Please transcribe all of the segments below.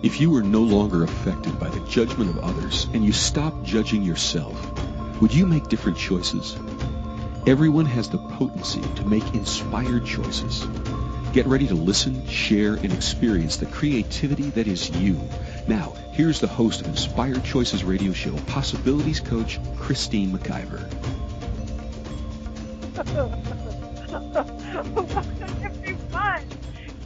If you were no longer affected by the judgment of others and you stopped judging yourself, would you make different choices? Everyone has the potency to make inspired choices. Get ready to listen, share, and experience the creativity that is you. Now, here's the host of Inspired Choices Radio Show, Possibilities Coach, Christine McIver. Everyone,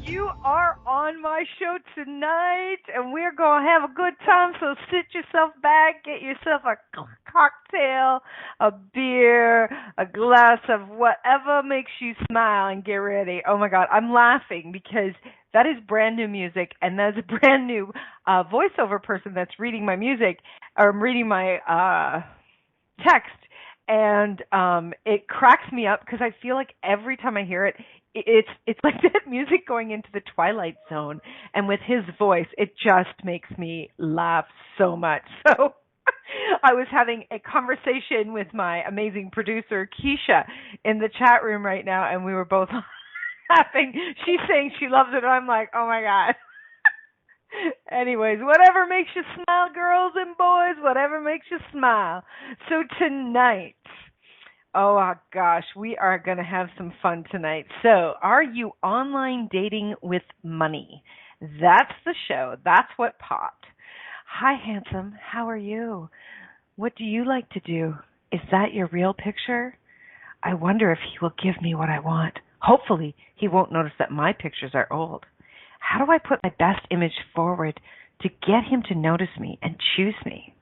you are on my show tonight, and we're going to have a good time, so sit yourself back, get yourself a cocktail, a beer, a glass of whatever makes you smile, and get ready. Oh, my God, I'm laughing because that is brand new music, and that's a brand new voiceover person that's reading my music, or reading my text. And it cracks me up because I feel like every time I hear it, it's like that music going into the Twilight Zone. And with his voice, it just makes me laugh so much. So I was having a conversation with my amazing producer, Keisha, in the chat room right now, and we were both laughing. She's saying she loves it, and I'm like, oh, my God. Anyways, whatever makes you smile, girls and boys, whatever makes you smile. So tonight, oh gosh, we are going to have some fun tonight. So, are you online dating with money? That's the show. That's what popped. Hi, handsome. How are you? What do you like to do? Is that your real picture? I wonder if he will give me what I want. Hopefully, he won't notice that my pictures are old. How do I put my best image forward to get him to notice me and choose me?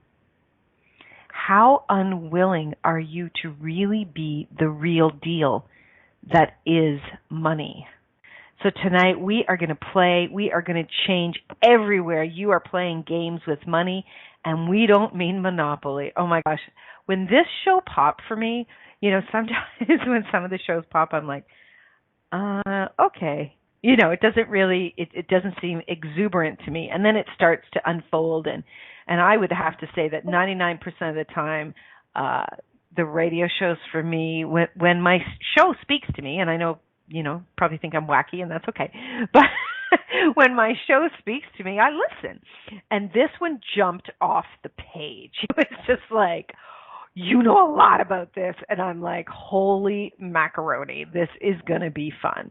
How unwilling are you to really be the real deal that is money? So tonight we are going to play, we are going to change everywhere. You are playing games with money, and we don't mean Monopoly. Oh my gosh. When this show popped for me, you know, sometimes when some of the shows pop, I'm like, okay. You know, it doesn't really, it doesn't seem exuberant to me. And then it starts to unfold. And I would have to say that 99% of the time, the radio shows for me, when my show speaks to me, and I know, you know, probably think I'm wacky, and that's okay. But when my show speaks to me, I listen. And this one jumped off the page. It was just like, you know a lot about this, and I'm like, holy macaroni, this is going to be fun.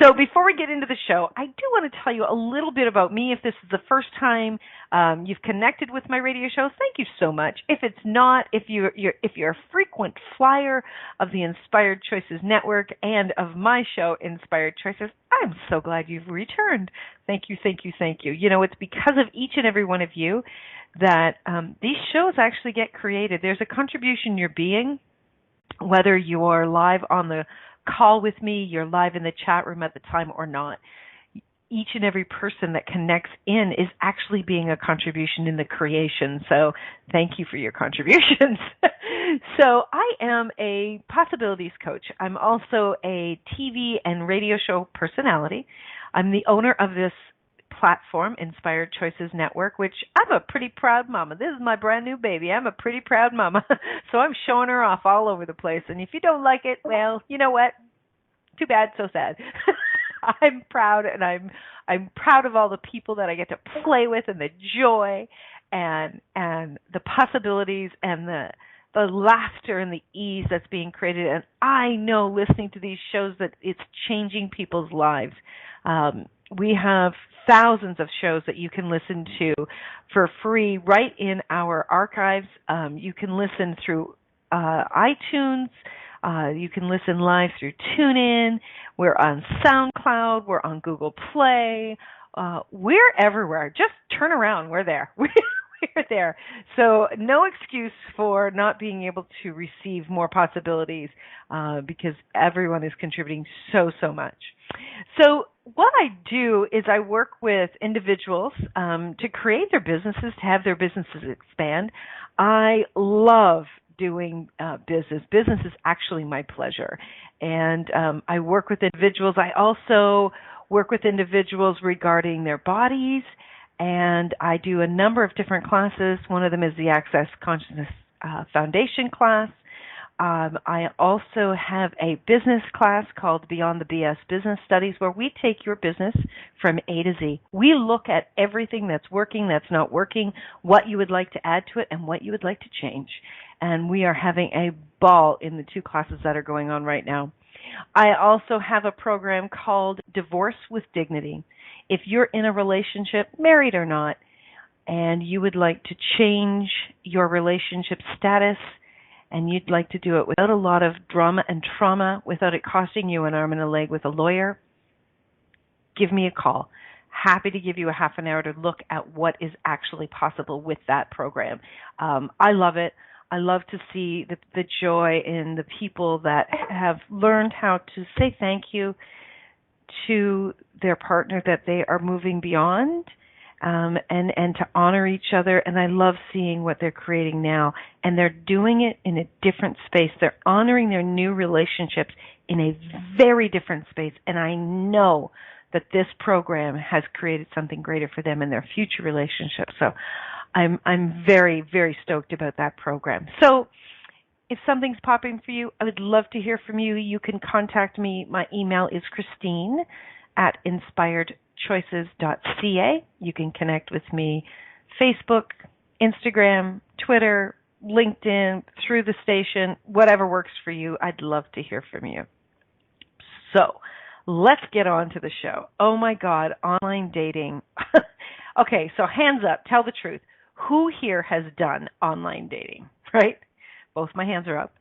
So before we get into the show, I do want to tell you a little bit about me. If this is the first time you've connected with my radio show, thank you so much. If it's not, if you're a frequent flyer of the Inspired Choices Network and of my show, Inspired Choices, I'm so glad you've returned. Thank you, thank you, thank you. You know, it's because of each and every one of you that these shows actually get created. There's a contribution you're being, whether you're live on the call with me, you're live in the chat room at the time or not. Each and every person that connects in is actually being a contribution in the creation. So thank you for your contributions. So I am a possibilities coach. I'm also a TV and radio show personality. I'm the owner of this platform, Inspired Choices Network, which I'm a pretty proud mama. This is my brand new baby. I'm a pretty proud mama. So I'm showing her off all over the place. And if you don't like it, well, you know what? Too bad, so sad. I'm proud, and I'm proud of all the people that I get to play with, and the joy and the possibilities and the laughter and the ease that's being created. And I know listening to these shows that it's changing people's lives. We have thousands of shows that you can listen to for free right in our archives. You can listen through iTunes. You can listen live through TuneIn. We're on SoundCloud. We're on Google Play. We're everywhere. Just turn around. We're there. We're there. So no excuse for not being able to receive more possibilities because everyone is contributing so much. So what I do is I work with individuals to create their businesses, to have their businesses expand. I love doing business. Business is actually my pleasure. And I work with individuals. I also work with individuals regarding their bodies, and I do a number of different classes. One of them is the Access Consciousness Foundation class. I also have a business class called Beyond the BS Business Studies, where we take your business from A to Z. We look at everything that's working, that's not working, what you would like to add to it, and what you would like to change. And we are having a ball in the 2 classes that are going on right now. I also have a program called Divorce with Dignity. If you're in a relationship, married or not, and you would like to change your relationship status, and you'd like to do it without a lot of drama and trauma, without it costing you an arm and a leg with a lawyer, give me a call. Happy to give you a half an hour to look at what is actually possible with that program. I love it. I love to see the joy in the people that have learned how to say thank you to their partner that they are moving beyond, and to honor each other. And I love seeing what they're creating now. And they're doing it in a different space. They're honoring their new relationships in a very different space. And I know that this program has created something greater for them in their future relationships. So I'm very, very stoked about that program. So if something's popping for you, I would love to hear from you. You can contact me. My email is Christine@inspiredchoices.ca. You can connect with me Facebook, Instagram, Twitter, LinkedIn, through the station, whatever works for you. I'd love to hear from you. So let's get on to the show. Oh my God, online dating. Okay, so hands up, tell the truth. Who here has done online dating, right? Both my hands are up.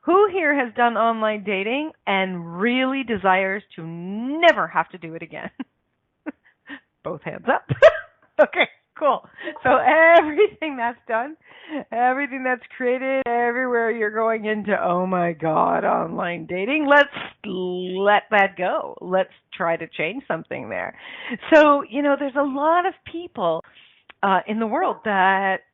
Who here has done online dating and really desires to never have to do it again? Both hands up. Okay, cool. So everything that's done, everything that's created, everywhere you're going into, oh my God, online dating, let's let that go. Let's try to change something there. So, there's a lot of people in the world that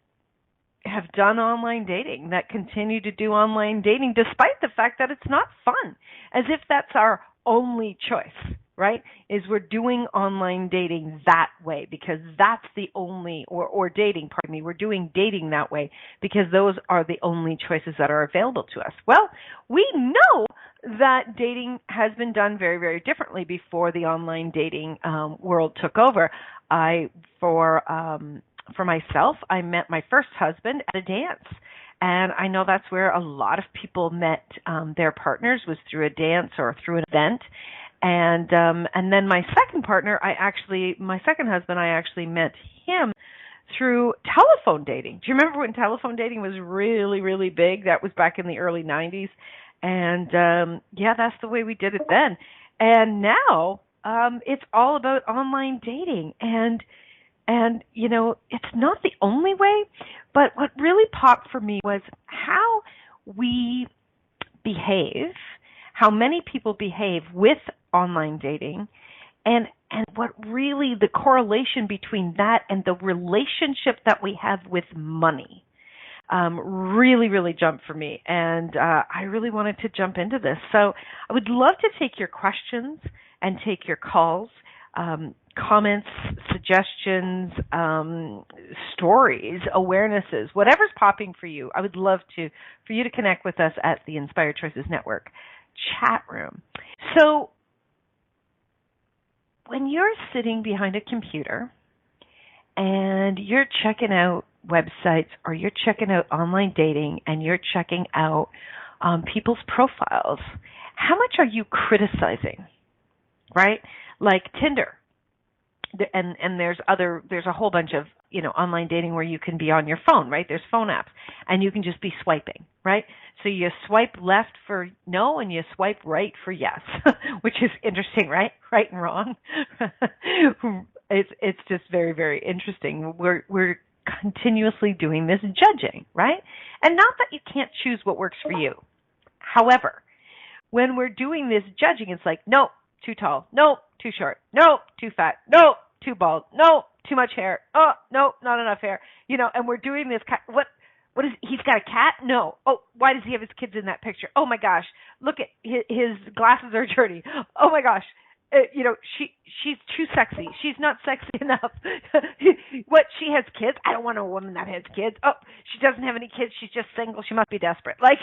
have done online dating, that continue to do online dating despite the fact that it's not fun, as if that's our only choice, right? Is we're doing online dating that way because that's the only, or dating, pardon me, we're doing dating that way because those are the only choices that are available to us. Well, we know that dating has been done very, very differently before the online dating world took over. For myself, I met my first husband at a dance. And I know that's where a lot of people met their partners, was through a dance or through an event. And then my second partner, my second husband, I actually met him through telephone dating. Do you remember when telephone dating was really, really big? That was back in the early 90s. And that's the way we did it then. And now it's all about online dating. And it's not the only way, but what really popped for me was how we behave, how many people behave with online dating, and what really the correlation between that and the relationship that we have with money really, really jumped for me. And I really wanted to jump into this. So I would love to take your questions and take your calls. Comments, suggestions, stories, awarenesses, whatever's popping for you. I would love for you to connect with us at the Inspired Choices Network chat room. So when you're sitting behind a computer and you're checking out websites or you're checking out online dating and you're checking out people's profiles, how much are you criticizing, right? Like Tinder. And there's a whole bunch of, online dating where you can be on your phone, right? There's phone apps and you can just be swiping, right? So you swipe left for no and you swipe right for yes, which is interesting, right? Right and wrong. It's just very, very interesting. We're continuously doing this judging, right? And not that you can't choose what works for you. However, when we're doing this judging, it's like, nope, too tall, nope, too short, nope, too fat, nope, too bald, nope, too much hair, oh, nope, not enough hair, and we're doing this, what is, he's got a cat? No. Oh, why does he have his kids in that picture? Oh my gosh, look at his glasses are dirty. Oh my gosh. she's too sexy. She's not sexy enough. What, she has kids? I don't want a woman that has kids. Oh, she doesn't have any kids. She's just single. She must be desperate. Like,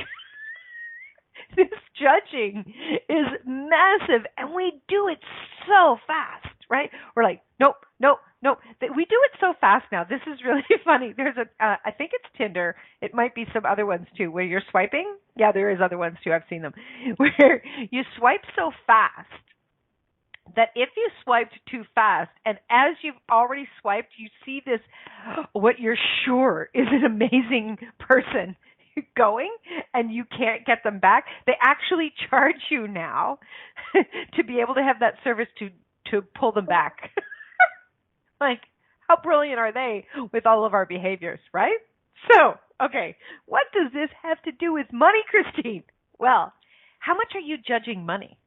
this judging is massive, and we do it so fast, right? We're like, nope, nope, nope. We do it so fast now. This is really funny. There's I think it's Tinder. It might be some other ones too, where you're swiping. Yeah, there is other ones too. I've seen them, where you swipe so fast that if you swiped too fast, and as you've already swiped, you see this, what you're sure is an amazing person going, and you can't get them back. They actually charge you now to be able to have that service to pull them back. Like, how brilliant are they with all of our behaviors, right? So, okay, what does this have to do with money, Christine? Well, how much are you judging money?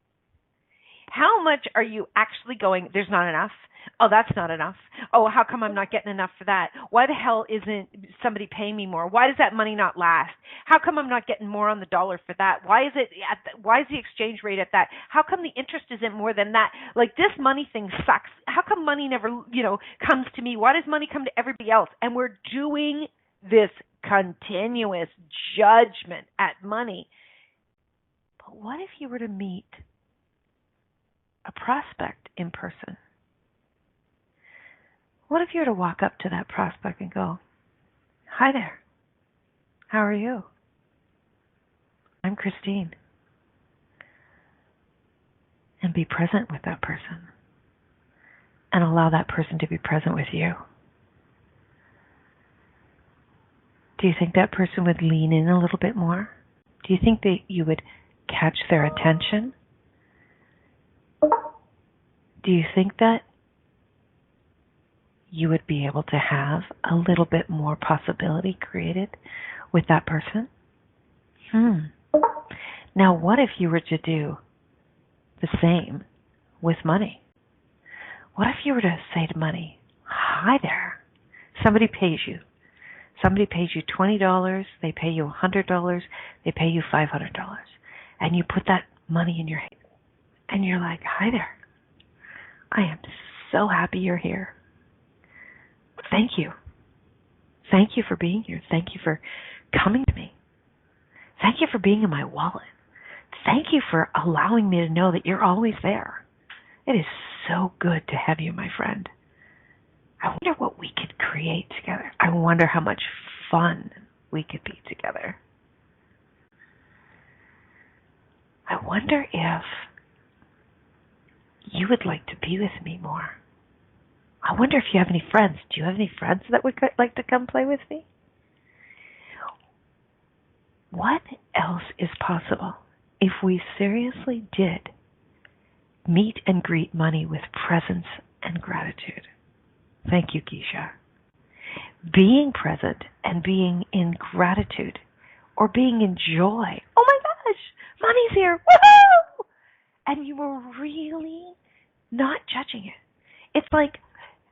How much are you actually going, there's not enough? Oh, that's not enough. Oh, how come I'm not getting enough for that? Why the hell isn't somebody paying me more? Why does that money not last? How come I'm not getting more on the dollar for that? Why is the exchange rate at that? How come the interest isn't more than that? Like, this money thing sucks. How come money never, comes to me? Why does money come to everybody else? And we're doing this continuous judgment at money. But what if you were to meet a prospect in person? What if you were to walk up to that prospect and go, "Hi there, how are you? I'm Christine." And be present with that person and allow that person to be present with you. Do you think that person would lean in a little bit more? Do you think that you would catch their attention? Do you think that you would be able to have a little bit more possibility created with that person? Now, what if you were to do the same with money? What if you were to say to money, "Hi there." Somebody pays you. Somebody pays you $20, they pay you $100, they pay you $500. And you put that money in your hand and you're like, "Hi there. I am so happy you're here. Thank you. Thank you for being here. Thank you for coming to me. Thank you for being in my wallet. Thank you for allowing me to know that you're always there. It is so good to have you, my friend. I wonder what we could create together. I wonder how much fun we could be together. I wonder if you would like to be with me more. I wonder if you have any friends. Do you have any friends that would like to come play with me? What else is possible if we seriously did meet and greet money with presence and gratitude? Thank you, Keisha. Being present and being in gratitude or being in joy. Oh my gosh, money's here. Woohoo! And you were really not judging it. It's like,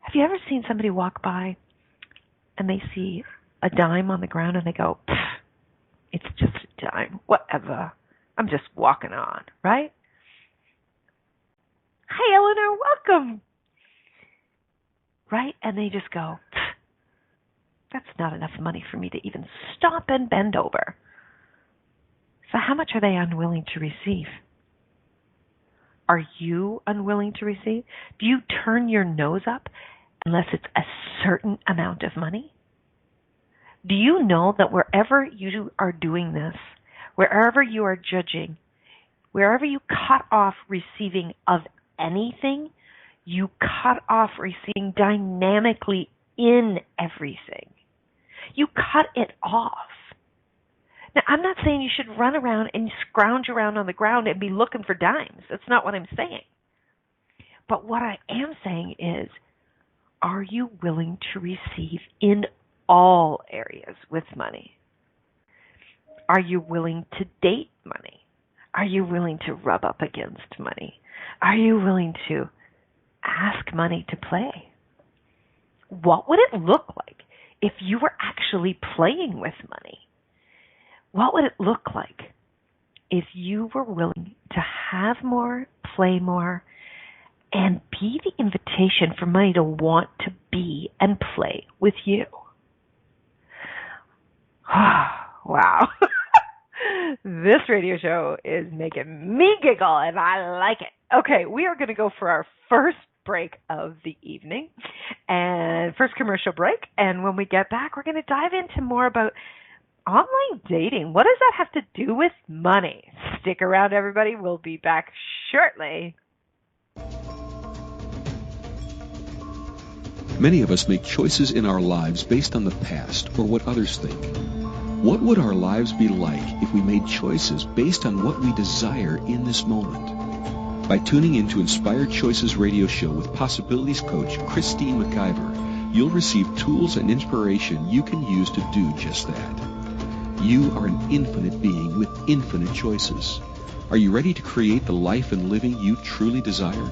have you ever seen somebody walk by and they see a dime on the ground and they go, "It's just a dime, whatever. I'm just walking on," right? "Hi, Eleanor, welcome." Right? And they just go, "That's not enough money for me to even stop and bend over." So how much are they unwilling to receive? Are you unwilling to receive? Do you turn your nose up unless it's a certain amount of money? Do you know that wherever you are doing this, wherever you are judging, wherever you cut off receiving of anything, you cut off receiving dynamically in everything. You cut it off. Now, I'm not saying you should run around and scrounge around on the ground and be looking for dimes. That's not what I'm saying. But what I am saying is, are you willing to receive in all areas with money? Are you willing to date money? Are you willing to rub up against money? Are you willing to ask money to play? What would it look like if you were actually playing with money? What would it look like if you were willing to have more, play more, and be the invitation for money to want to be and play with you. Wow. This radio show is making me giggle, and I like it. Okay, we are going to go for our first break of the evening and first commercial break. And when we get back, we're going to dive into more about online dating. What does that have to do with money? Stick around, everybody. We'll be back shortly. Many of us make choices in our lives based on the past or what others think. What would our lives be like if we made choices based on what we desire in this moment? By tuning into Inspired Choices radio show with Possibilities coach Christine McIver, you'll receive tools and inspiration you can use to do just that. You are an infinite being with infinite choices. Are you ready to create the life and living you truly desire?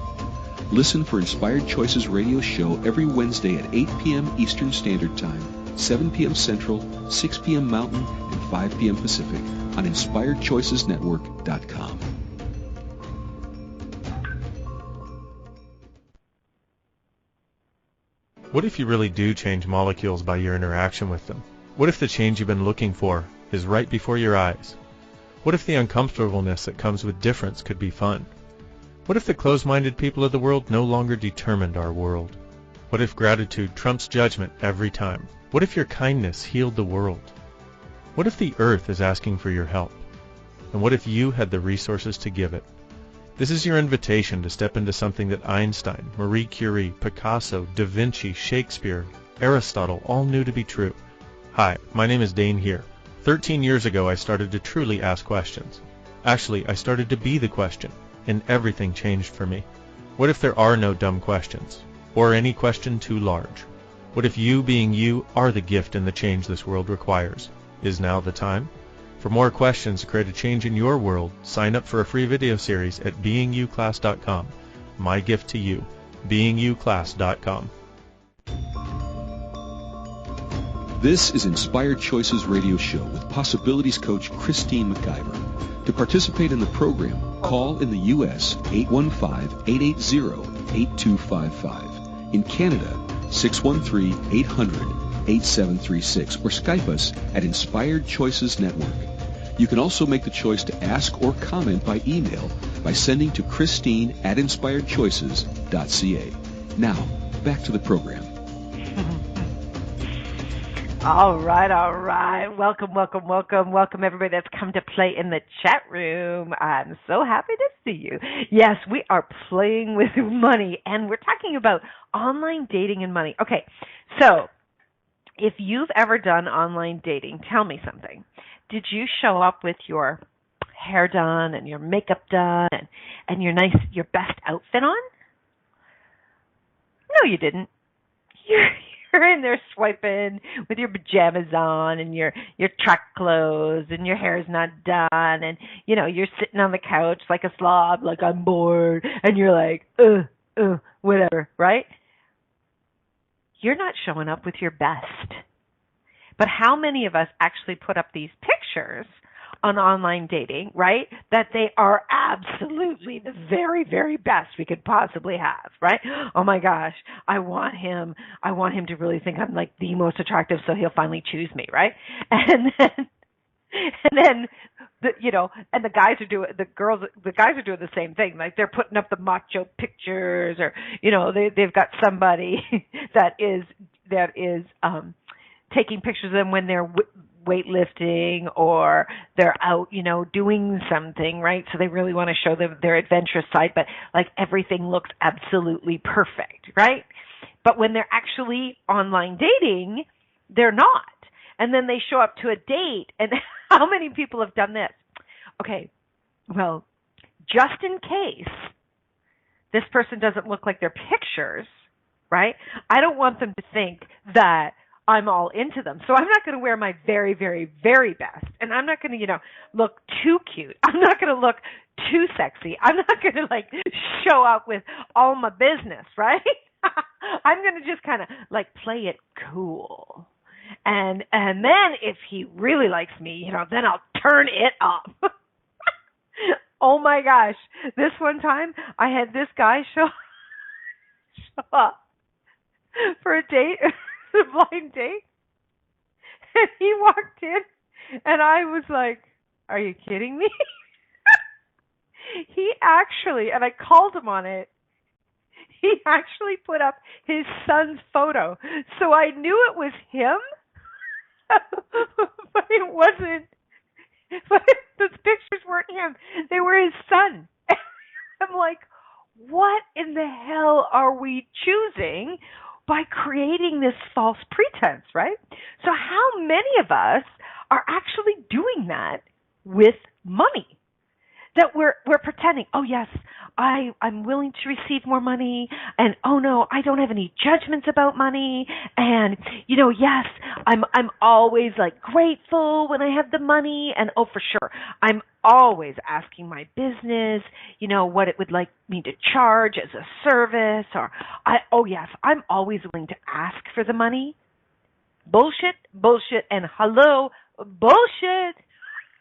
Listen for Inspired Choices radio show every Wednesday at 8 p.m. Eastern Standard Time, 7 p.m. Central, 6 p.m. Mountain, and 5 p.m. Pacific on InspiredChoicesNetwork.com. What if you really do change molecules by your interaction with them? What if the change you've been looking for is right before your eyes? What if the uncomfortableness that comes with difference could be fun? What if the closed-minded people of the world no longer determined our world? What if gratitude trumps judgment every time? What if your kindness healed the world? What if the earth is asking for your help? And what if you had the resources to give it? This is your invitation to step into something that Einstein, Marie Curie, Picasso, Da Vinci, Shakespeare, Aristotle all knew to be true. Hi, my name is Dane here. 13 years ago, I started to truly ask questions. Actually, I started to be the question, and everything changed for me. What if there are no dumb questions, or any question too large? What if you being you are the gift and the change this world requires? Is now the time? For more questions to create a change in your world, sign up for a free video series at beingyouclass.com. My gift to you, beingyouclass.com. This is Inspired Choices radio show with Possibilities coach Christine McIver. To participate in the program, call in the U.S. 815-880-8255. In Canada, 613-800-8736 or Skype us at Inspired Choices Network. You can also make the choice to ask or comment by email by sending to Christine@inspiredchoices.ca. Now, back to the program. All right. Welcome everybody that's come to play in the chat room. I'm so happy to see you. Yes, we are playing with money, and we're talking about online dating and money. Okay, so if you've ever done online dating, tell me something. Did you show up with your hair done and your makeup done and your best outfit on? No, you didn't. You're in there swiping with your pajamas on and your track clothes, and your hair's not done, and you're sitting on the couch like a slob, like I'm bored, and you're like, whatever, right? You're not showing up with your best. But how many of us actually put up these pictures on online dating, right, that they are absolutely the very, very best we could possibly have, right? Oh my gosh, I want him to really think I'm like the most attractive, so he'll finally choose me, right? And then the guys are doing the same thing. Like they're putting up the macho pictures, or they've got somebody that is taking pictures of them when they're weightlifting or they're out, doing something, right? So they really want to show their adventurous side, but like everything looks absolutely perfect, right? But when they're actually online dating, they're not. And then they show up to a date, and how many people have done this? Okay, well, just in case this person doesn't look like their pictures, right? I don't want them to think that I'm all into them. So I'm not going to wear my very, very, very best. And I'm not going to, look too cute. I'm not going to look too sexy. I'm not going to show up with all my business, right? I'm going to just kind of play it cool. And then if he really likes me, then I'll turn it up. Oh my gosh. This one time I had this guy show show up for a date, a blind date. And he walked in, and I was like, are you kidding me? He actually, and I called him on it, he actually put up his son's photo. So I knew it was him, but it wasn't. But those pictures weren't him. They were his son. I'm like, what in the hell are we choosing by creating this false pretense, right? So how many of us are actually doing that with money? That we're pretending, oh yes, I'm willing to receive more money, and oh no, I don't have any judgments about money, and yes, I'm always like grateful when I have the money, and oh for sure, I'm always asking my business, what it would like me to charge as a service, or oh yes, I'm always willing to ask for the money. Bullshit, and hello, bullshit.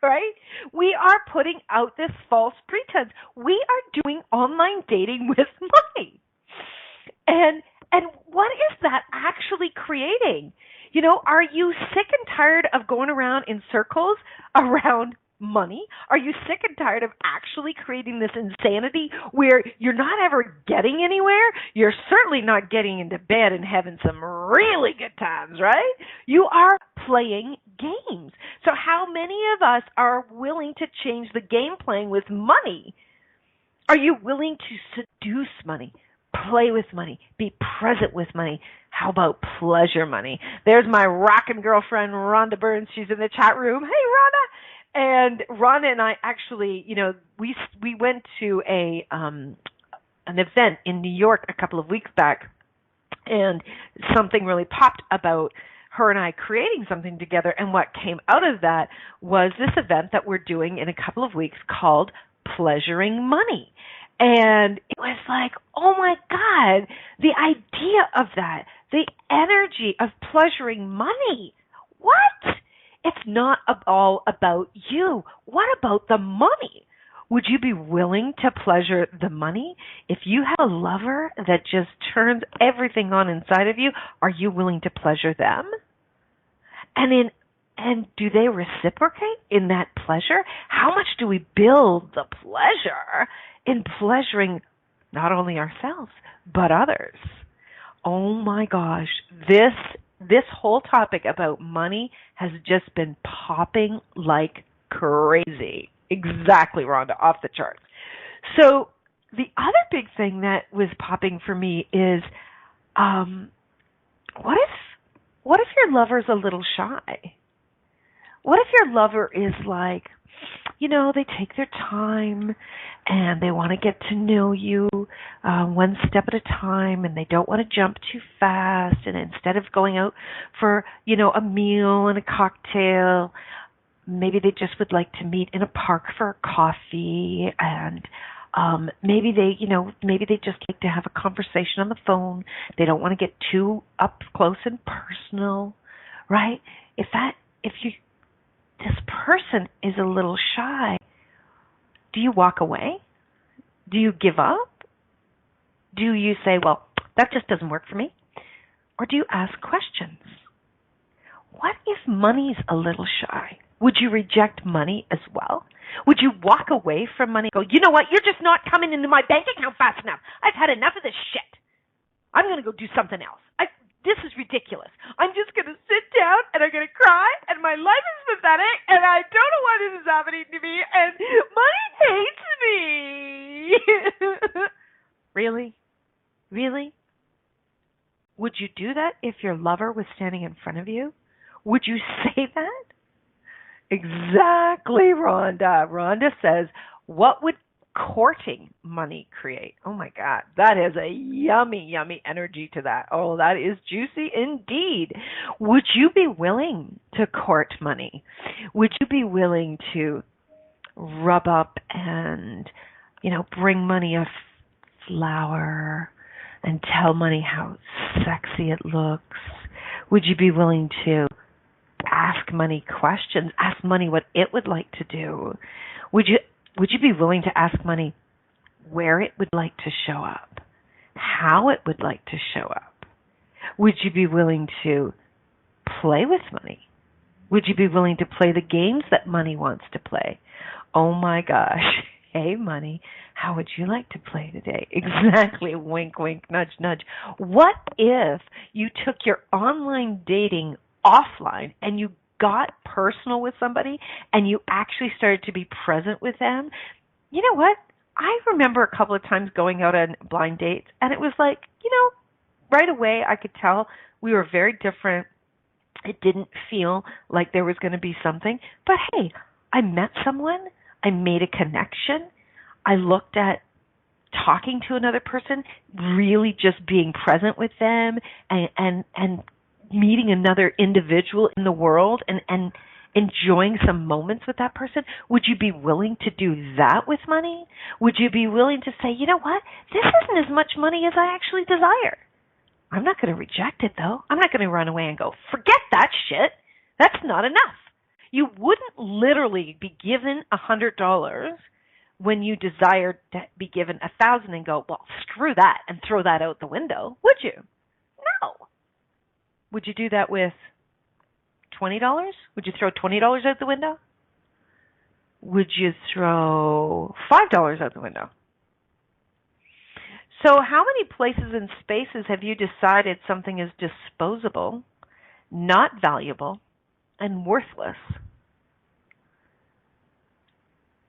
Right? We are putting out this false pretense. We are doing online dating with money. And what is that actually creating? Are you sick and tired of going around in circles around money? Are you sick and tired of actually creating this insanity where you're not ever getting anywhere? You're certainly not getting into bed and having some really good times, right? You are playing games. So how many of us are willing to change the game playing with money? Are you willing to seduce money? Play with money, be present with money. How about pleasure money? There's my rockin' girlfriend, Rhonda Burns. She's in the chat room. Hey, Rhonda. And Rhonda and I actually, we went to an event in New York a couple of weeks back, and something really popped about her and I creating something together. And what came out of that was this event that we're doing in a couple of weeks called Pleasuring Money. And it was like, oh my God, the idea of that, the energy of pleasuring money. What? It's not all about you. What about the money? Would you be willing to pleasure the money? If you have a lover that just turns everything on inside of you, are you willing to pleasure them? And do they reciprocate in that pleasure? How much do we build the pleasure in pleasuring not only ourselves, but others? Oh my gosh, this whole topic about money has just been popping like crazy. Exactly, Rhonda, off the charts. So the other big thing that was popping for me is, what if your lover's a little shy? What if your lover is like, they take their time and they want to get to know you one step at a time, and they don't want to jump too fast, and instead of going out for, a meal and a cocktail, maybe they just would like to meet in a park for a coffee, and maybe they just like to have a conversation on the phone. They don't want to get too up close and personal, right? If this person is a little shy, do you walk away? Do you give up? Do you say, well, that just doesn't work for me? Or do you ask questions? What if money's a little shy? Would you reject money as well? Would you walk away from money and go, you know what, you're just not coming into my bank account fast enough. I've had enough of this shit. I'm going to go do something else. This is ridiculous. I'm just going to sit down and I'm going to cry, and my life is pathetic, and I don't know why this is happening to me, and money hates me. Really? Really? Would you do that if your lover was standing in front of you? Would you say that? Exactly, Rhonda. Rhonda says, what would courting money create? Oh my God, that is a yummy, yummy energy to that. Oh, that is juicy indeed. Would you be willing to court money? Would you be willing to rub up and, bring money a flower and tell money how sexy it looks? Would you be willing to ask money questions, ask money what it would like to do? Would you be willing to ask money where it would like to show up, how it would like to show up? Would you be willing to play with money? Would you be willing to play the games that money wants to play? Oh my gosh. Hey, money, how would you like to play today? Exactly. Wink, wink, nudge, nudge. What if you took your online dating offline and you got personal with somebody and you actually started to be present with them? You know what? I remember a couple of times going out on blind dates, and it was like, right away I could tell we were very different. It didn't feel like there was going to be something. But hey, I met someone. I made a connection. I looked at talking to another person, really just being present with them and meeting another individual in the world and enjoying some moments with that person. Would you be willing to do that with money? Would you be willing to say, you know what, this isn't as much money as I actually desire. I'm not going to reject it, though. I'm not going to run away and go, forget that shit. That's not enough. You wouldn't literally be given $100 when you desired to be given $1,000 and go, well, screw that, and throw that out the window, would you? No. Would you do that with $20? Would you throw $20 out the window? Would you throw $5 out the window? So how many places and spaces have you decided something is disposable, not valuable, and worthless?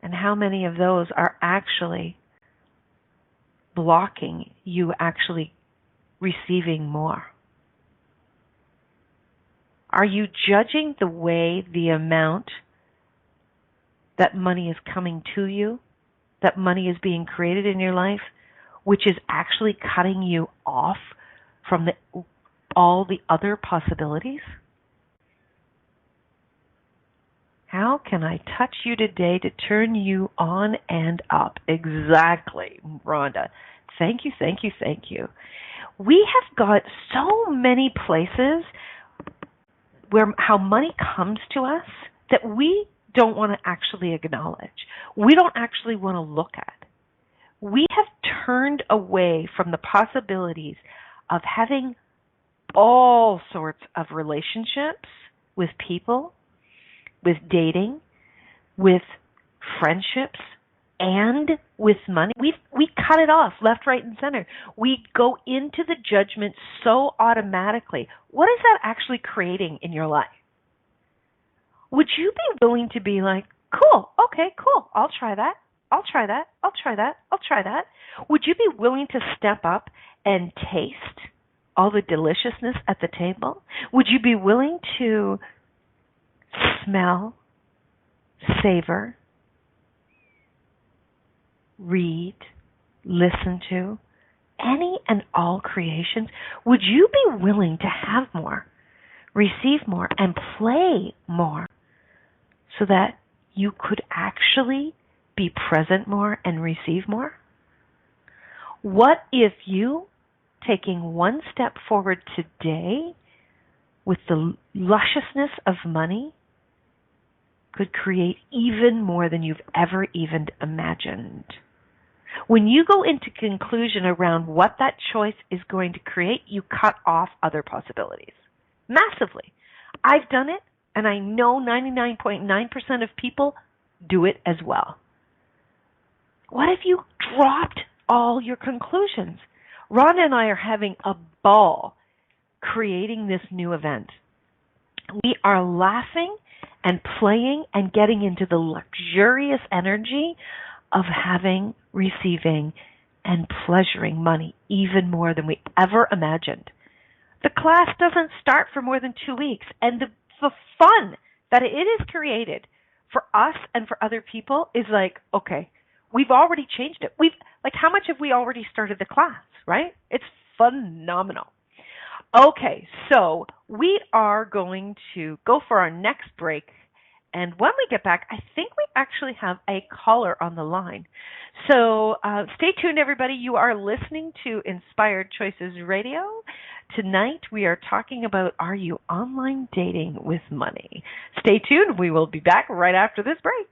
And how many of those are actually blocking you actually receiving more? Are you judging the way the amount that money is coming to you, that money is being created in your life, which is actually cutting you off from all the other possibilities? How can I touch you today to turn you on and up? Exactly, Rhonda. Thank you, thank you, thank you. We have got so many places where how money comes to us that we don't want to actually acknowledge. We don't actually want to look at. We have turned away from the possibilities of having all sorts of relationships with people, with dating, with friendships, and with money. We cut it off left, right, and center. We go into the judgment so automatically. What is that actually creating in your life? Would you be willing to be like, cool, okay, cool, I'll try that. I'll try that. I'll try that. I'll try that. Would you be willing to step up and taste all the deliciousness at the table? Would you be willing to smell, savor, read, listen to any and all creations? Would you be willing to have more, receive more, and play more so that you could actually be present more and receive more? What if you, taking one step forward today with the lusciousness of money, could create even more than you've ever even imagined? When you go into conclusion around what that choice is going to create, you cut off other possibilities massively. I've done it, and I know 99.9% of people do it as well. What if you dropped all your conclusions? Rhonda and I are having a ball creating this new event. We are laughing and playing and getting into the luxurious energy of having, receiving, and pleasuring money even more than we ever imagined. The class doesn't start for more than 2 weeks, and the fun that it is created for us and for other people is like, okay, we've already changed it. How much have we already started the class, right? It's phenomenal. Okay, so we are going to go for our next break. And when we get back, I think we actually have a caller on the line. So stay tuned, everybody. You are listening to Inspired Choices Radio. Tonight we are talking about, are you online dating with money? Stay tuned. We will be back right after this break.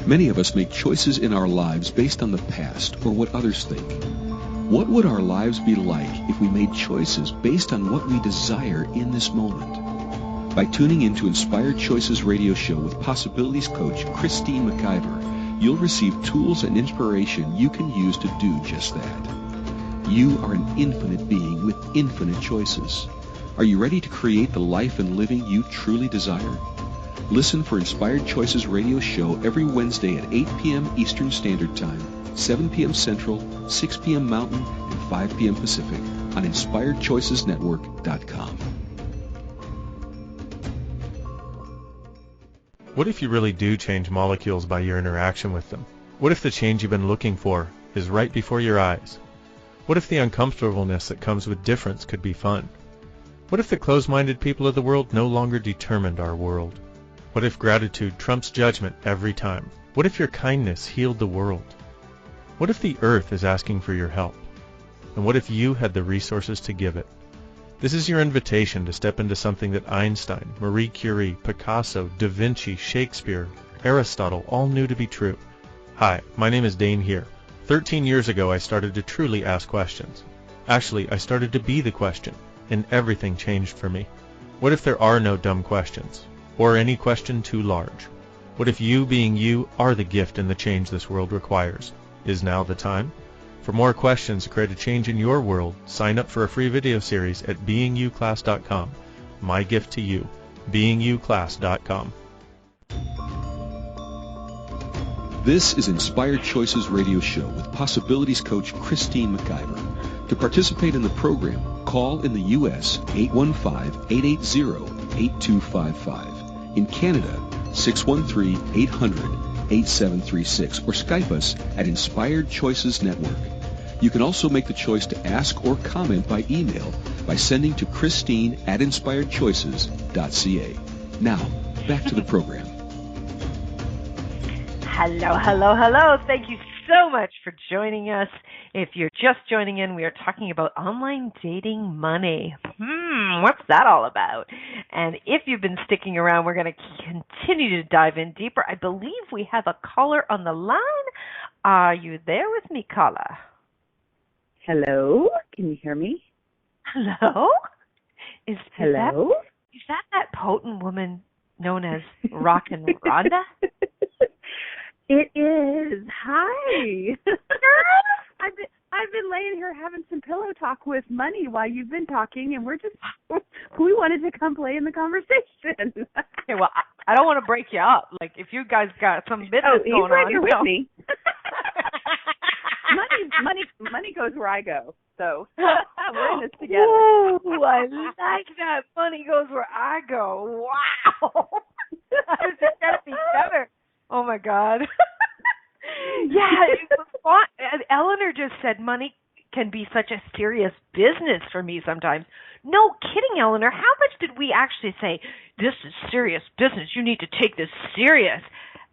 Many of us make choices in our lives based on the past or what others think. What would our lives be like if we made choices based on what we desire in this moment? By tuning into Inspired Choices radio show with Possibilities Coach Christine McIver, you'll receive tools and inspiration you can use to do just that. You are an infinite being with infinite choices. Are you ready to create the life and living you truly desire? Listen for Inspired Choices radio show every Wednesday at 8 p.m. Eastern Standard Time, 7 p.m. Central, 6 p.m. Mountain, and 5 p.m. Pacific on InspiredChoicesNetwork.com. What if you really do change molecules by your interaction with them? What if the change you've been looking for is right before your eyes? What if the uncomfortableness that comes with difference could be fun? What if the closed-minded people of the world no longer determined our world? What if gratitude trumps judgment every time? What if your kindness healed the world? What if the earth is asking for your help? And what if you had the resources to give it? This is your invitation to step into something that Einstein, Marie Curie, Picasso, Da Vinci, Shakespeare, Aristotle all knew to be true. Hi, my name is Dane here. 13 years ago I started to truly ask questions. Actually, I started to be the question, and everything changed for me. What if there are no dumb questions? Or any question too large? What if you being you are the gift and the change this world requires? Is now the time? For more questions to create a change in your world, sign up for a free video series at beingyouclass.com. My gift to you, beingyouclass.com. This is Inspired Choices radio show with Possibilities Coach Christine McIver. To participate in the program, call in the U.S. 815-880-8255. In Canada, 613-800-8736, or Skype us at Inspired Choices Network. You can also make the choice to ask or comment by email by sending to Christine at inspiredchoices.ca. Now, back to the program. Hello, hello, hello. Thank you so much for joining us. If you're just joining in, we are talking about online dating money. What's that all about? And if you've been sticking around, we're going to continue to dive in deeper. I believe we have a caller on the line. Are you there with me, caller? Hello? Can you hear me? Hello? Is that potent woman known as Rockin' Rhonda? It is. Hi. I've been laying here having some pillow talk with Money while you've been talking, and we wanted to come play in the conversation. Okay, well, I don't want to break you up. Like, if you guys got some business going on. He's right here with me. Money goes where I go, so we're in this together. Ooh, I like that. Money goes where I go. Wow. I just got to be better. Oh, my God. Yeah, it was fun. And Eleanor just said money can be such a serious business for me sometimes. No kidding, Eleanor. How much did we actually say, this is serious business, you need to take this serious?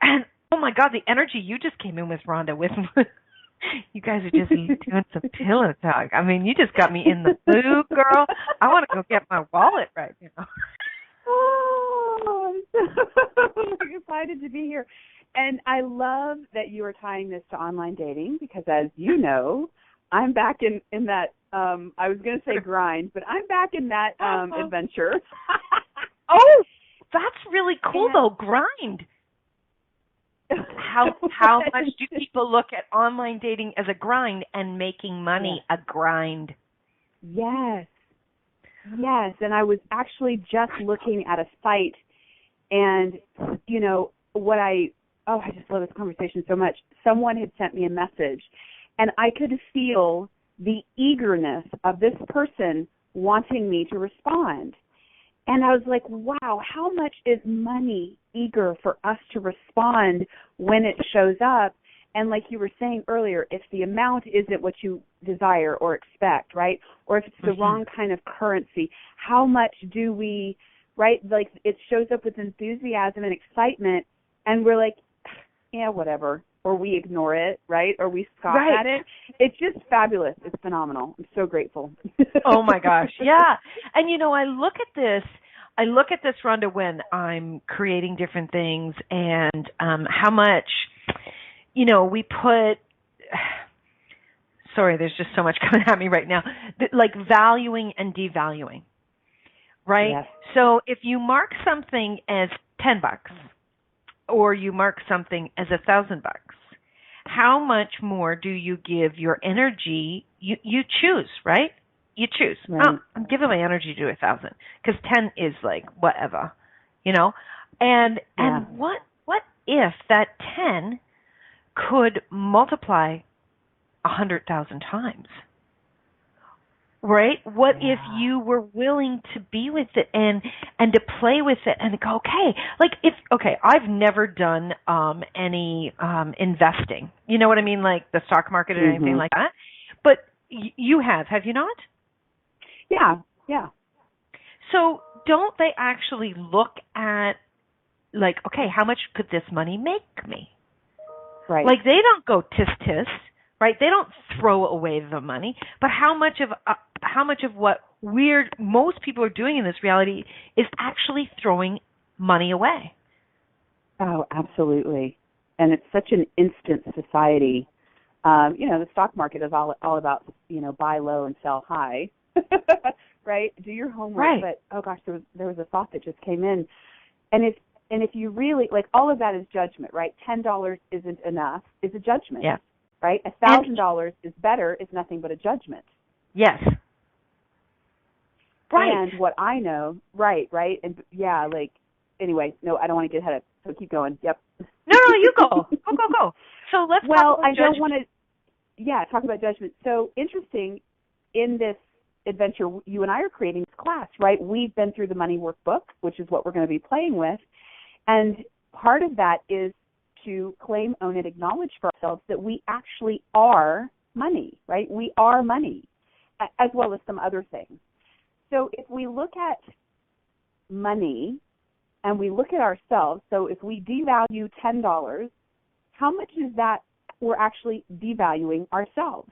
And, oh, my God, the energy you just came in with, Rhonda, with you guys are just doing some pillow talk. I mean, you just got me in the mood, girl. I want to go get my wallet right now. Oh, I'm so excited to be here. And I love that you are tying this to online dating because, as you know, I'm back in that, I was going to say grind, but I'm back in that adventure. Oh, that's really cool, though, grind. How much do people look at online dating as a grind and making money a grind? Yes. Yes, and I was actually just looking at a site, and, you know, I just love this conversation so much. Someone had sent me a message, and I could feel the eagerness of this person wanting me to respond. And I was like, wow, how much is money eager for us to respond when it shows up? And like you were saying earlier, if the amount isn't what you desire or expect, right? Or if it's the wrong kind of currency, how much do we, right? Like it shows up with enthusiasm and excitement, and we're like, yeah, whatever. Or we ignore it, right? Or we scoff at it. It's just fabulous. It's phenomenal. I'm so grateful. Oh, my gosh. Yeah. And, you know, I look at this, Rhonda, when I'm creating different things and how much we put, sorry, there's just so much coming at me right now, like valuing and devaluing, right? Yes. So if you mark something as $10 or you mark something as $1,000, how much more do you give your energy? You choose, right? You choose. Right. Oh, I'm giving my energy to 1,000 because 10 is like whatever, And what if that 10 could multiply 100,000 times? Right? What if you were willing to be with it and to play with it and go, I've never done any investing. You know what I mean? Like the stock market or anything like that. But you have you not? Yeah. So don't they actually look at like, okay, how much could this money make me? Right. Like they don't go tis, right? They don't throw away the money, but how much of what most people are doing in this reality is actually throwing money away? Oh, absolutely. And it's such an instant society. The stock market is all about, buy low and sell high, right? Do your homework. Right. But, oh gosh, there was a thought that just came in. And if you really, like, all of that is judgment, right? $10 isn't enough is a judgment. Yeah. Right? $1,000 is better is nothing but a judgment. Yes. Right. And what I know, right? And anyway, no, I don't want to get ahead of it, so keep going. Yep. No, you go. Go. So let's talk about don't want to, talk about judgment. So interesting, in this adventure, you and I are creating this class, right? We've been through the money workbook, which is what we're going to be playing with. And part of that is to claim, own, and acknowledge for ourselves that we actually are money, right? We are money, as well as some other things. So if we look at money and we look at ourselves, so if we devalue $10, how much is that we're actually devaluing ourselves,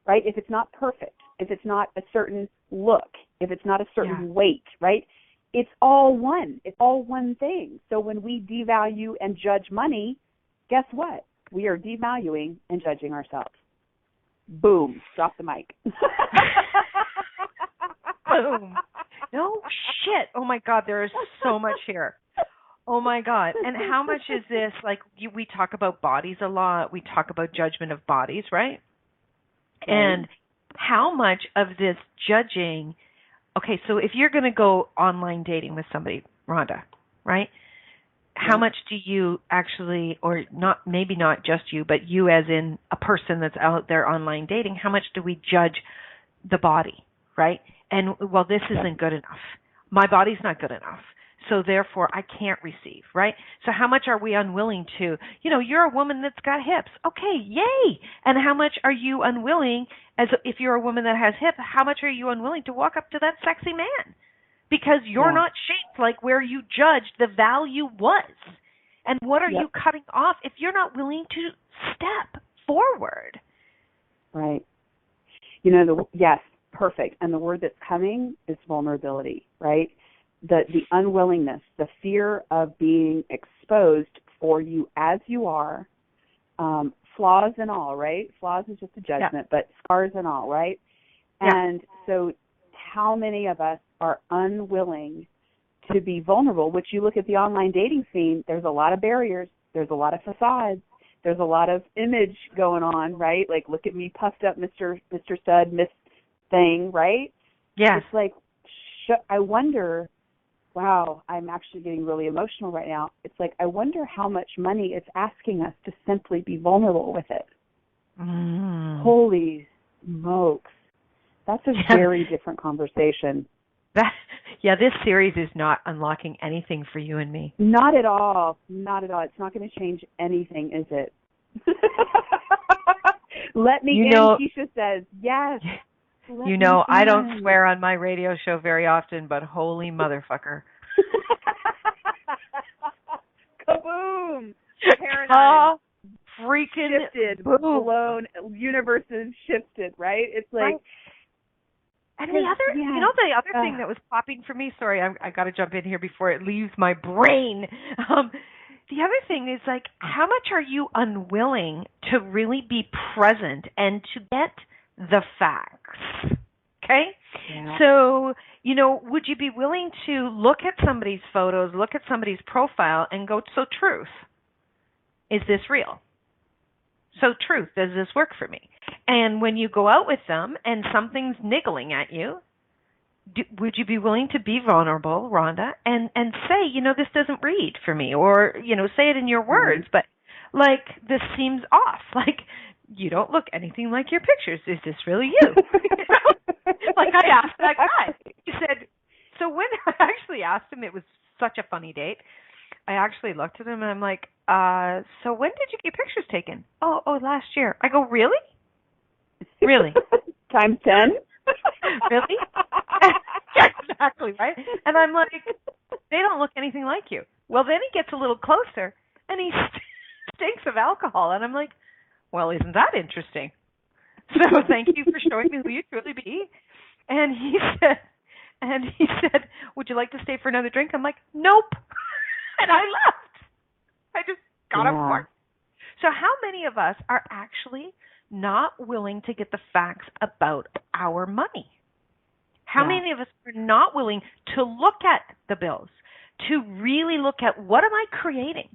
right? If it's not perfect, if it's not a certain look, if it's not a certain weight, right? It's all one. It's all one thing. So when we devalue and judge money, guess what? We are devaluing and judging ourselves. Boom. Drop the mic. Boom. No shit. Oh, my God. There is so much here. Oh, my God. And how much is this? Like, we talk about bodies a lot. We talk about judgment of bodies, right? And how much of this judging, okay, so if you're going to go online dating with somebody, Rhonda, right? How much do you actually, or not, maybe not just you, but you as in a person that's out there online dating, how much do we judge the body, right? And, well, this isn't good enough. My body's not good enough. So therefore, I can't receive, right? So how much are we unwilling to, you're a woman that's got hips. Okay, yay. And how much are you unwilling, as if you're a woman that has hips, how much are you unwilling to walk up to that sexy man? Because you're not shaped like where you judged the value was. And what are you cutting off if you're not willing to step forward? Right. Yes, perfect. And the word that's coming is vulnerability, right? The unwillingness, the fear of being exposed for you as you are, flaws and all, right? Flaws is just a judgment, but scars and all, right? And so how many of us are unwilling to be vulnerable, which you look at the online dating scene, there's a lot of barriers, there's a lot of facades, there's a lot of image going on, right? Like, look at me puffed up, Mr. Stud, Miss Thing, right? Yeah. It's like, I wonder, wow, I'm actually getting really emotional right now. It's like, I wonder how much money it's asking us to simply be vulnerable with it. Holy smokes. That's a very different conversation. This series is not unlocking anything for you and me. Not at all. Not at all. It's not going to change anything, is it? Let me in, Keisha says. Yes. I don't swear on my radio show very often, but holy motherfucker. Kaboom! Paradigm freaking shifted, blown, universes shifted, right? It's like... Right. And the other, the other thing that was popping for me, sorry, I got to jump in here before it leaves my brain. the other thing is, like, how much are you unwilling to really be present and to get the facts? Okay? Yeah. So, would you be willing to look at somebody's photos, look at somebody's profile, and go, so truth, is this real? So truth, does this work for me? And when you go out with them and something's niggling at you, would you be willing to be vulnerable, Rhonda, and say, this doesn't read for me, or, say it in your words, but like, this seems off. Like, you don't look anything like your pictures. Is this really you? Like, I asked that guy. He said, so when I actually asked him, it was such a funny date. I actually looked at him and I'm like, so when did you get pictures taken? Oh, last year. I go, really? Really? Times 10? Really? Yeah, exactly, right? And I'm like, they don't look anything like you. Well, then he gets a little closer and he stinks of alcohol. And I'm like, well, isn't that interesting? So thank you for showing me who you truly be. And he said, would you like to stay for another drink? I'm like, nope. And I left. I just got up work. So how many of us are actually not willing to get the facts about our money? How many of us are not willing to look at the bills, to really look at what am I creating?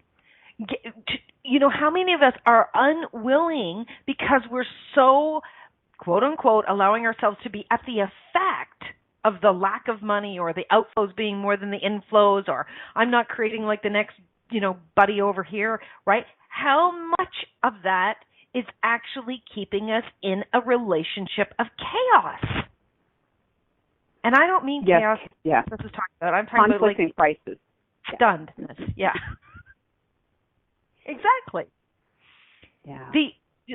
How many of us are unwilling because we're so, quote unquote, allowing ourselves to be at the effect of the lack of money or the outflows being more than the inflows, or I'm not creating like the next, buddy over here, right? How much of that is actually keeping us in a relationship of chaos? And I don't mean chaos. Yeah. This is talking about. I'm talking about like conflicting crisis. Stunnedness. Yeah. Exactly. Yeah.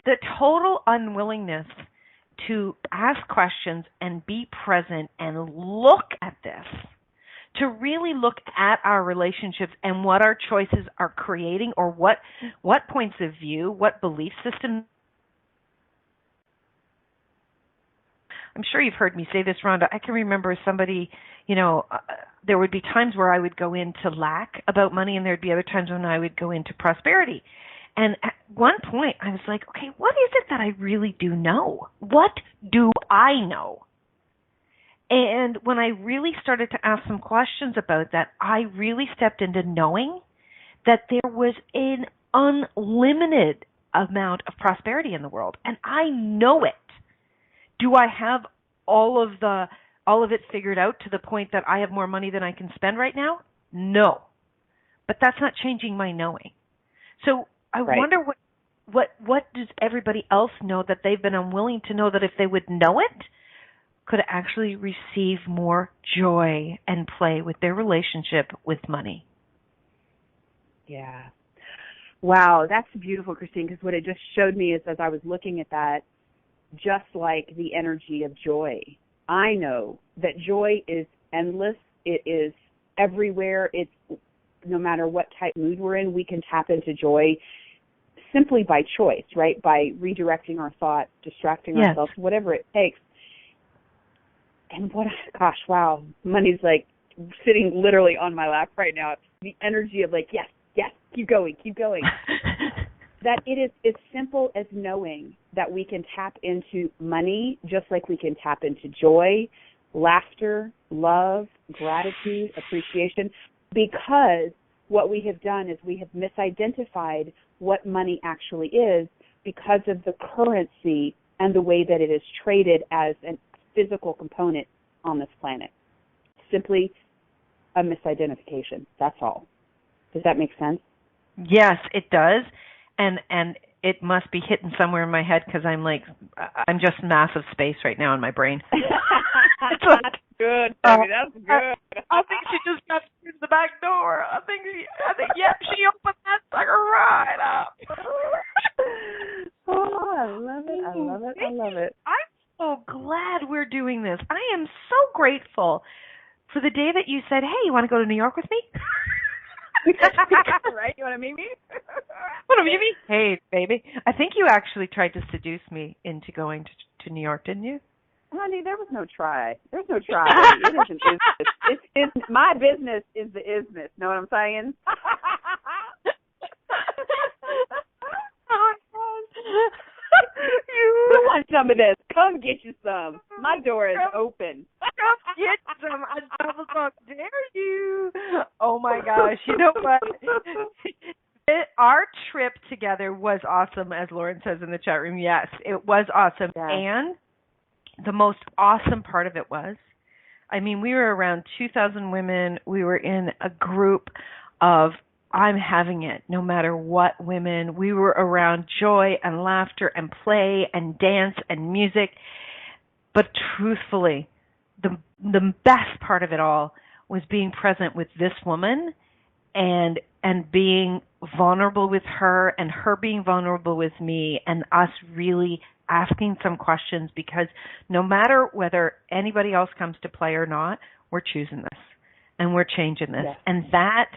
The total unwillingness to ask questions and be present and look at this, to really look at our relationships and what our choices are creating, or what points of view, what belief systems. I'm sure you've heard me say this, Rhonda. I can remember somebody, there would be times where I would go into lack about money, and there'd be other times when I would go into prosperity. And at one point, I was like, okay, what is it that I really do know? What do I know? And when I really started to ask some questions about that, I really stepped into knowing that there was an unlimited amount of prosperity in the world, and I know it. Do I have all of it figured out to the point that I have more money than I can spend right now? No. But that's not changing my knowing. So I wonder what does everybody else know that they've been unwilling to know, that if they would know it, could actually receive more joy and play with their relationship with money. Yeah. Wow, that's beautiful, Christine, because what it just showed me is, as I was looking at that, just like the energy of joy, I know that joy is endless. It is everywhere. It's no matter what type of mood we're in, we can tap into joy simply by choice, right? By redirecting our thoughts, distracting ourselves, whatever it takes. And wow, money's like sitting literally on my lap right now. It's the energy of like, yes, keep going. That it's simple as knowing that we can tap into money just like we can tap into joy, laughter, love, gratitude, appreciation, because what we have done is we have misidentified what money actually is because of the currency and the way that it is traded as a physical component on this planet. Simply a misidentification. That's all. Does that make sense? Yes, it does. And it must be hitting somewhere in my head, because I'm just massive space right now in my brain. That's good, baby. That's good. I think she just got through the back door. I think she opened that sucker right up. Oh, I love it. I'm so glad we're doing this. I am so grateful for the day that you said, hey, you want to go to New York with me? Right? You want to meet me? Want to meet me? Hey, baby. I think you actually tried to seduce me into going to New York, didn't you? Honey, there was no try. There's no try. It isn't. My business is the isness. Know what I'm saying? Oh, God. Who wants some of this? Come get you some. My door is open. Come get some. I double dog dare you. Oh my gosh. You know what? Our trip together was awesome, as Lauren says in the chat room. Yes, it was awesome. Yeah. And the most awesome part of it was, I mean, we were around 2,000 women. We were in a group of I'm having it, no matter what women. We were around joy and laughter and play and dance and music. But truthfully, the best part of it all was being present with this woman and being vulnerable with her and her being vulnerable with me and us really asking some questions, because no matter whether anybody else comes to play or not, we're choosing this and we're changing this. Yes. And that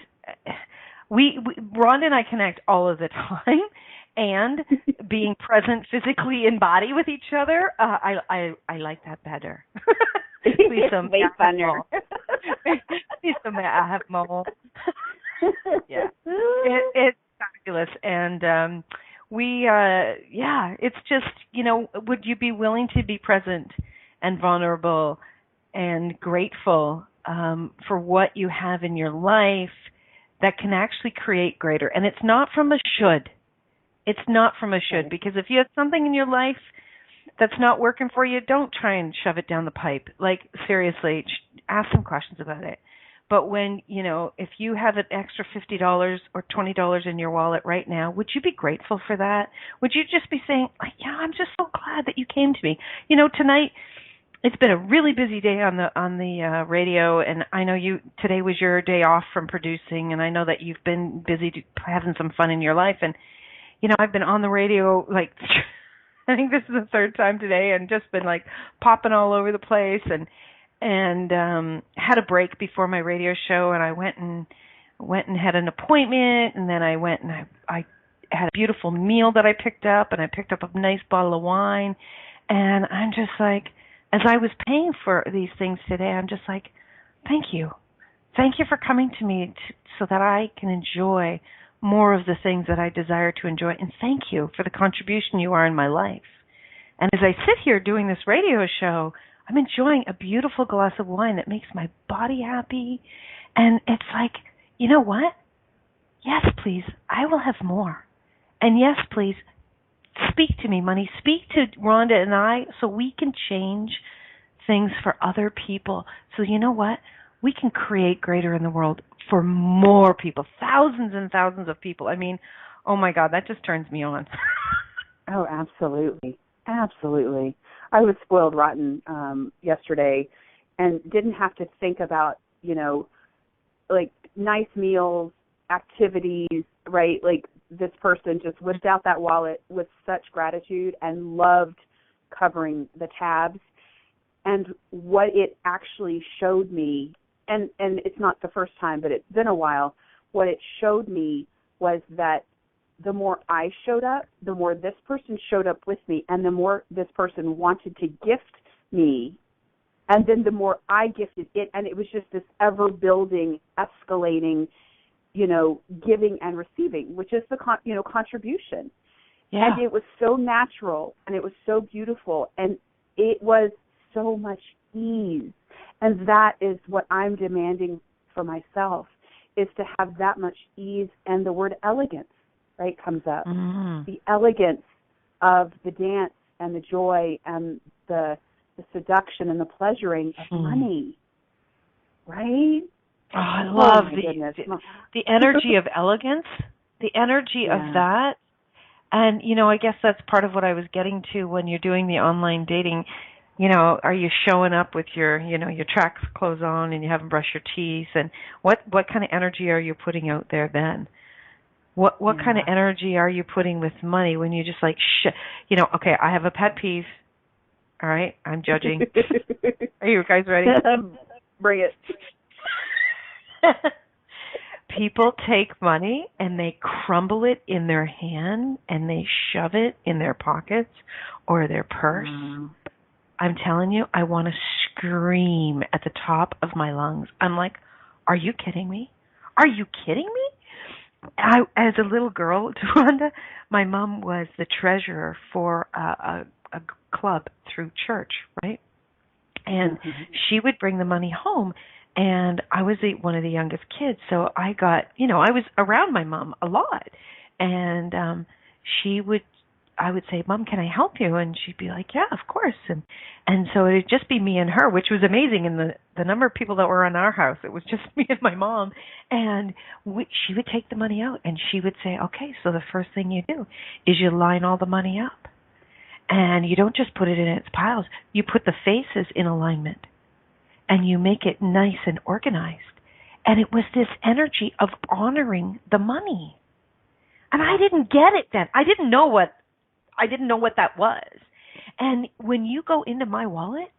we Rhonda and I connect all of the time, and being present physically in body with each other, I like that better. Please don't way funner. Please don't I have more. Yeah, it's fabulous, and it's just, would you be willing to be present and vulnerable and grateful for what you have in your life that can actually create greater? And it's not from a should. It's not from a should, because if you have something in your life that's not working for you, don't try and shove it down the pipe. Like, seriously, ask some questions about it. But when, if you have an extra $50 or $20 in your wallet right now, would you be grateful for that? Would you just be saying, yeah, I'm just so glad that you came to me? Tonight, it's been a really busy day on the radio, and I know today was your day off from producing, and I know that you've been busy having some fun in your life. And, I've been on the radio, I think this is the third time today, and just been popping all over the place, and had a break before my radio show, and I went and had an appointment, and then I went and I had a beautiful meal that I picked up, and I picked up a nice bottle of wine, and I'm just as I was paying for these things today, I'm just thank you for coming to me so that I can enjoy more of the things that I desire to enjoy, and thank you for the contribution you are in my life. And as I sit here doing this radio show, I'm enjoying a beautiful glass of wine that makes my body happy. And it's you know what? Yes, please, I will have more. And yes, please, speak to me, money. Speak to Rhonda and I so we can change things for other people. So you know what? We can create greater in the world for more people, thousands and thousands of people. I mean, oh my God, that just turns me on. Oh, absolutely. Absolutely. I was spoiled rotten yesterday and didn't have to think about, nice meals, activities, right? This person just whipped out that wallet with such gratitude and loved covering the tabs. And what it actually showed me, and it's not the first time, but it's been a while, what it showed me was that the more I showed up, the more this person showed up with me, and the more this person wanted to gift me, and then the more I gifted it, and it was just this ever-building, escalating, giving and receiving, which is the contribution. Yeah. And it was so natural, and it was so beautiful, and it was so much ease. And that is what I'm demanding for myself, is to have that much ease, and the word elegance, right, comes up. Mm-hmm. The elegance of the dance and the joy and the seduction and the pleasuring of money, right? Oh, I love the energy of elegance, the energy of that. And, I guess that's part of what I was getting to when you're doing the online dating. Are you showing up with your track clothes on and you haven't brushed your teeth? And what kind of energy are you putting out there then? What kind of energy are you putting with money when you just okay, I have a pet peeve. All right, I'm judging. Are you guys ready? Bring it. People take money and they crumble it in their hand and they shove it in their pockets or their purse. I'm telling you, I want to scream at the top of my lungs. I'm are you kidding me? Are you kidding me? as a little girl, Rhonda, my mom was the treasurer for a club through church, right? And she would bring the money home, and I was one of the youngest kids, so I got, I was around my mom a lot, and I would say, Mom, can I help you? And she'd be like, yeah, of course. And so it'd just be me and her, which was amazing. And the number of people that were in our house, it was just me and my mom. And she would take the money out, and she would say, okay, so the first thing you do is you line all the money up. And you don't just put it in its piles. You put the faces in alignment, and you make it nice and organized. And it was this energy of honoring the money. And I didn't get it then. I didn't know what that was. And when you go into my wallet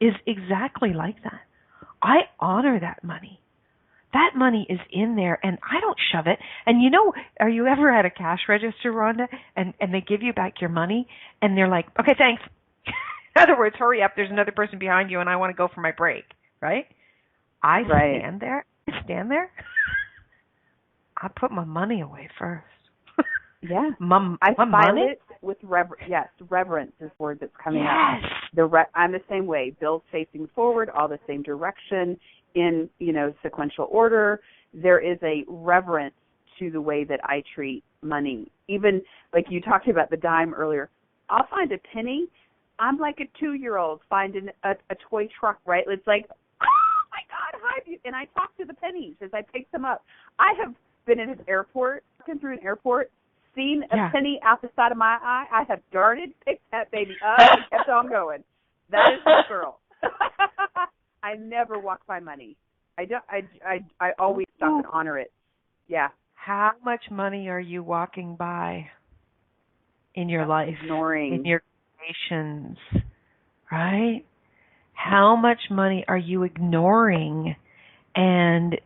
is exactly like that. I honor that money. That money is in there, and I don't shove it. And are you ever at a cash register, Rhonda, and they give you back your money, and they're like, okay, thanks. In other words, hurry up. There's another person behind you, and I want to go for my break, right? I stand there. I put my money away first. Yeah. I file it with reverence is the word that's coming out. I'm the same way. Bills facing forward, all the same direction in, sequential order. There is a reverence to the way that I treat money. Even like you talked about the dime earlier. I'll find a penny. I'm like a 2-year-old finding a toy truck, right? It's like, oh my God, hi. And I talk to the pennies as I pick them up. I have been in an airport, walking through an airport, seen a penny out the side of my eye. I have darted, picked that baby up, and kept on going. That is my girl. I never walk by money. I always stop and honor it. Yeah. How much money are you walking by in your life? Ignoring. In your creations, right? How much money are you ignoring and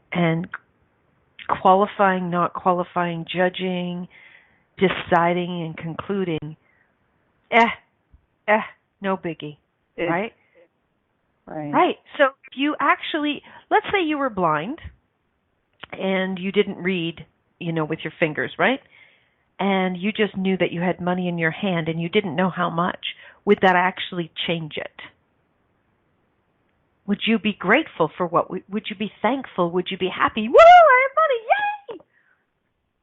qualifying, not qualifying, judging, deciding and concluding? No biggie, right? Right. So if you actually, let's say you were blind and you didn't read, with your fingers, right? And you just knew that you had money in your hand and you didn't know how much. Would that actually change it? Would you be grateful for would you be thankful? Would you be happy? Woo, I have money, yay!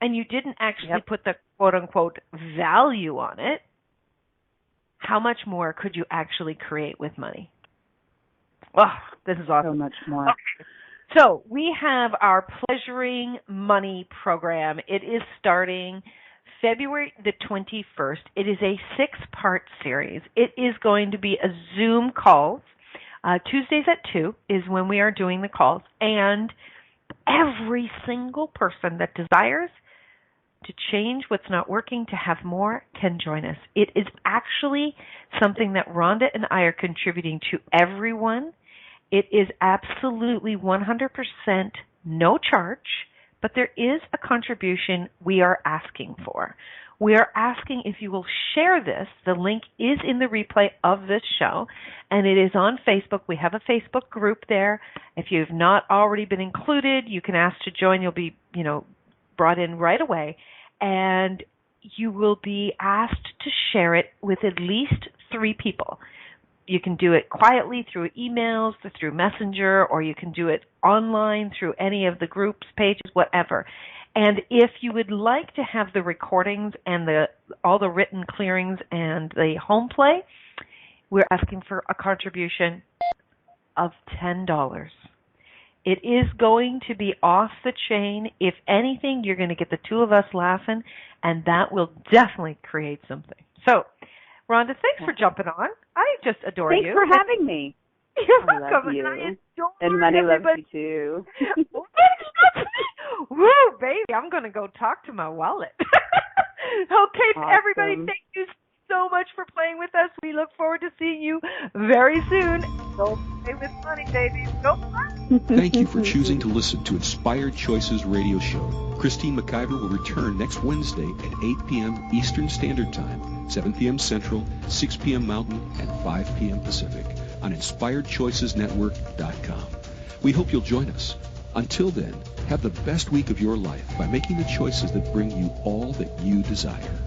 And you didn't actually put the quote-unquote value on it. How much more could you actually create with money? Oh, this is awesome. So much more. Okay. So we have our Pleasuring Money program. It is starting February the 21st. It is a 6-part series. It is going to be a Zoom calls. Tuesdays at 2 is when we are doing the calls. And every single person that desires to change what's not working, to have more, can join us. It is actually something that Rhonda and I are contributing to everyone. It is absolutely 100% no charge, but there is a contribution we are asking for. We are asking if you will share this. The link is in the replay of this show, and it is on Facebook. We have a Facebook group there. If you've not already been included, you can ask to join. You'll be, brought in right away, and you will be asked to share it with at least 3 people. You can do it quietly through emails, through Messenger, or you can do it online through any of the groups, pages, whatever. And if you would like to have the recordings and all the written clearings and the home play, we're asking for a contribution of $10. It is going to be off the chain. If anything, you're going to get the 2 of us laughing, and that will definitely create something. So, Rhonda, thanks for jumping on. I just adore you. Thanks for having me. You're welcome. I love you. And money loves you too. Woo, baby, I'm going to go talk to my wallet. Okay, awesome. Everybody, thank you so much for playing with us. We look forward to seeing you very soon. Go play with money, baby. Go play. Thank you for choosing to listen to Inspired Choices Radio Show. Christine McIver will return next Wednesday at 8 p.m. Eastern Standard Time, 7 p.m. Central, 6 p.m. Mountain, and 5 p.m. Pacific on InspiredChoicesNetwork.com. We hope you'll join us. Until then, have the best week of your life by making the choices that bring you all that you desire.